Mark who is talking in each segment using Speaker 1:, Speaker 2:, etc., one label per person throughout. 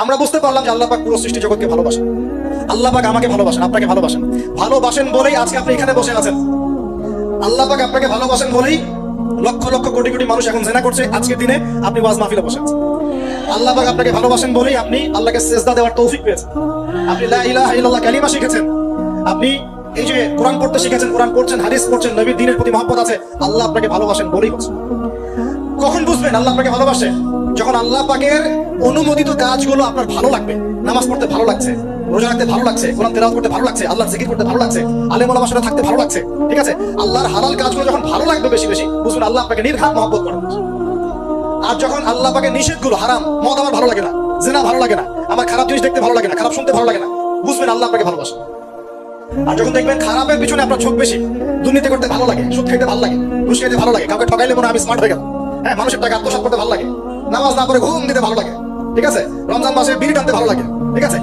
Speaker 1: আমরা বুঝতে পারলাম যে আল্লাহ পাক পুরো সৃষ্টি জগৎকে ভালোবাসেন। আল্লাহ পাক আমাকে ভালোবাসেন, আপনাকে ভালোবাসেন। ভালোবাসেন বলেই আজকে আপনি এখানে বসে আছেন। আল্লাহ পাক আপনাকে ভালোবাসেন বলেই লক্ষ লক্ষ কোটি কোটি মানুষ এখন জিনা করছে, আজকের দিনে আপনি ওয়াজ মাহফিলে বসে আছেন। আল্লাহ পাক আপনাকে ভালোবাসেন বলেই আপনি আল্লাহকে সিজদা দেওয়ার তৌফিক পেয়েছেন। আপনি লা ইলাহা ইল্লাল্লাহ কালিমা শিখেছেন, আপনি এই যে কোরআন পড়তে শিখেছেন, কোরআন পড়ছেন, হাদিস পড়ছেন, নবীর দ্বীনের প্রতি মহব্বত আছে, আল্লাহ আপনাকে ভালোবাসেন বলেই করছেন। কখন বুঝবেন আল্লাহ আপনাকে ভালোবাসে? যখন আল্লাহ পাকের অনুমোদিত কাজগুলো আপনার ভালো লাগবে। নামাজ পড়তে ভালো লাগছে, রোজা রাখতে ভালো লাগছে, কোরআন তেলাওয়াত করতে ভালো লাগছে, আল্লাহর জিকির করতে ভালো লাগছে, আলেম ওলামার সাথে থাকতে ভালো লাগছে, ঠিক আছে? আল্লাহর হালাল কাজগুলো যখন ভালো লাগবে বেশি বেশি, বুঝবেন আল্লাহ আপনাকে নির্ঘাত মহব্বত করেন। আর যখন আল্লাহ পাকের নিষেধগুলো, হারাম মদ আমার ভালো লাগে না, জিনা ভালো লাগে না, আমার খারাপ জিনিস দেখতে ভালো লাগে না, খারাপ শুনতে ভালো লাগে না, বুঝবেন আল্লাহ আপনাকে ভালোবাসে। আর যখন দেখবেন খারাপের পিছনে আপনার ঝোঁক বেশি, দুর্নীতি করতে ভালো লাগে, সুদ খাইতে ভালো লাগে, ঘুষ খাইতে ভালো লাগে, কাউকে ঠকাইলে মনে আমি স্মার্ট হয়ে গেলাম, হ্যাঁ, মানুষের টাকা আত্মসাৎ করতে ভালো লাগে, নামাজ না পড়ে ঘুম দিতে ভালো লাগে, ঠিক আছে, রমজান মাসে বিড়ি টানতে ভালো লাগে, ঠিক আছে,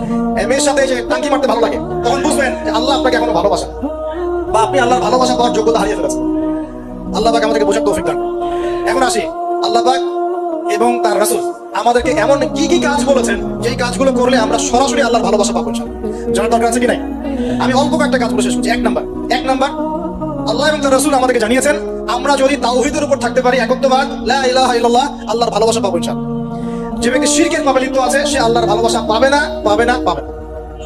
Speaker 1: মেয়ের সাথে যে টাঙ্কি মারতে ভালো লাগে, তখন বুঝবেন যে আল্লাহ আপনাকে এখনো ভালোবাসেন, বা আপনি আল্লাহর ভালোবাসা পাওয়ার যোগ্যতা হারিয়ে ফেলেছেন। আল্লাহ পাক আমাদেরকে বোঝার তৌফিক দান। এখন আসি, আল্লাহ পাক এবং তার রাসূল আমাদেরকে এমন কি কি কাজ বলেছেন যেই কাজগুলো করলে আমরা সরাসরি আল্লাহর ভালোবাসা পাবো ইনশাআল্লাহ। জানার দরকার আছে কি নাই? আমি অল্প কয়েকটা কাজ বলে শেষ করছি। এক নাম্বার, আল্লাহ এবং তার রাসূল আমাদেরকে জানিয়েছেন আমরা যদি তাওহীদের উপর থাকতে পারি, একত্ববাদ, লা ইলাহা ইল্লাল্লাহ, আল্লাহর ভালোবাসা পাবো ইনশাআল্লাহ। যে ব্যক্তি শিরকের পাপে লিপ্ত আছে সে আল্লাহর ভালোবাসা পাবে না,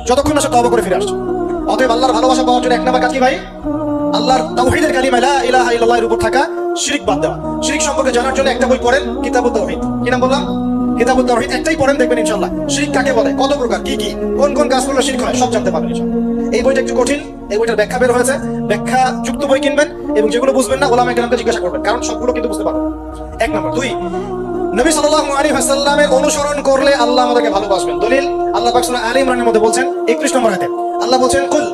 Speaker 1: যতক্ষণ না সে তওবা করে ফিরে আসছে। অতএব আল্লাহর ভালোবাসা পাওয়ার জন্য এক নাম্বার কাজ কি ভাই? আল্লাহর তাওহীদের কালিমা লা ইলাহা ইল্লাল্লাহর উপর থাকা, শিরক বাদ দেওয়া। শিরক সম্পর্কে জানার জন্য একটা বই পড়েন, কিতাবুত তাওহীদ। কি নাম বললাম? কিতাবুত তাওহীদ। একটাই পড়েন, দেখবেন ইনশাআল্লাহ শিরক কাকে বলে, কত প্রকার, কি কি, কোন কোন কাজ করলে শিরক হয়, সব জানতে পারবেন ইনশাআল্লাহ। এই বইটা একটু কঠিন, এই বইটার ব্যাখ্যা বের হয়েছে, ব্যাখ্যা যুক্ত বই কিনবেন এবং যেগুলো বুঝবেন না ওলামায়ে কেরামকে জিজ্ঞাসা করবেন, কারণ সবগুলো কিন্তু বুঝতে পারবেন। এক নাম্বার। দুই, নবী সাল্লাল্লাহু আলাইহি ওয়াসাল্লামের অনুসরণ করলে আল্লাহ আমাদেরকে ভালোবাসবেন। দলিল আল্লাহ পাক সূরা আলে ইমরানের মধ্যে বলছেন 31 নম্বর আয়াতে আল্লাহ বলছেন, কুল,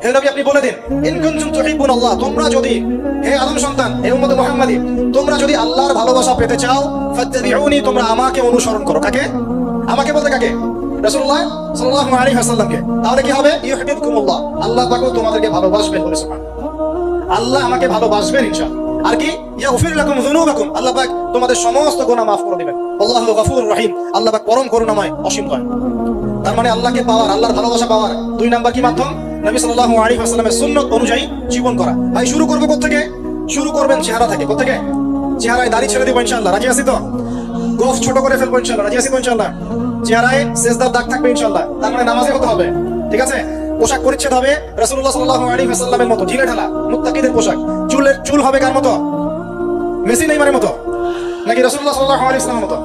Speaker 1: হে নবী আপনি বলে দিন, ইন কুনতুম তুহিব্বুনাল্লাহ, তোমরা যদি, হে আদম সন্তান, হে উম্মত মুহাম্মাদী, তোমরা যদি আল্লাহর ভালোবাসা পেতে চাও, ফাত্তাবিউনি, তোমরা আমাকে অনুসরণ করো। কাকে? আমাকে বলতে কাকে? রাসূলুল্লাহ সাল্লাল্লাহু আলাইহি ওয়াসাল্লামকে। তাহলে কি হবে? ইউহিব্বুকুমুল্লাহ, আল্লাহ পাকও তোমাদেরকে ভালোবাসবেন। বলে সুবহানাল্লাহ, আল্লাহ আমাকে ভালোবাসবেন ইনশাআল্লাহ। আর কি? ইয়াগফির লাকুম যুনুবাকুম, আল্লাহ পাক তোমাদের সমস্ত গুনাহ মাফ করে দিবেন। আল্লাহু গফুরুর রহিম, আল্লাহ পাক পরম করুণাময়, অসীম দয়ালু। তার মানে আল্লাহকে পাওয়ার, আল্লাহর ভালোবাসা পাওয়ার দুই নাম্বার কি মাধ্যম? নবী সাল্লাল্লাহু আলাইহি ওয়াসাল্লামের সুন্নাত অনুযায়ী জীবন করা। ভাই শুরু করব কোথা থেকে? শুরু করবেন চেহারা থেকে। কোথা থেকে? চেহারায় দাড়ি ছেড়ে দিব ইনশাআল্লাহ, রাজি আছি তো? গোফ ছোট করে ফেলবো ইনশাআল্লাহ, রাজি আছি তো ইনশাআল্লাহ? চেহারায় সেজদার দাগ থাকবে ইনশাআল্লাহ। তার মানে নামাজে হতে হবে, ঠিক আছে? পোশাক পরিচ্ছদ হবে রাসূলুল্লাহ সাল্লাল্লাহু আলাইহি ওয়াসাল্লামের মতো, ঢিলে ঢালা মুত্তাকিদের পোশাক। চুল হবে কার মতো? মেসি নেইমারের মতো নাকি রাসূলুল্লাহ সাল্লাল্লাহু আলাইহি ওয়াসাল্লামের মতো?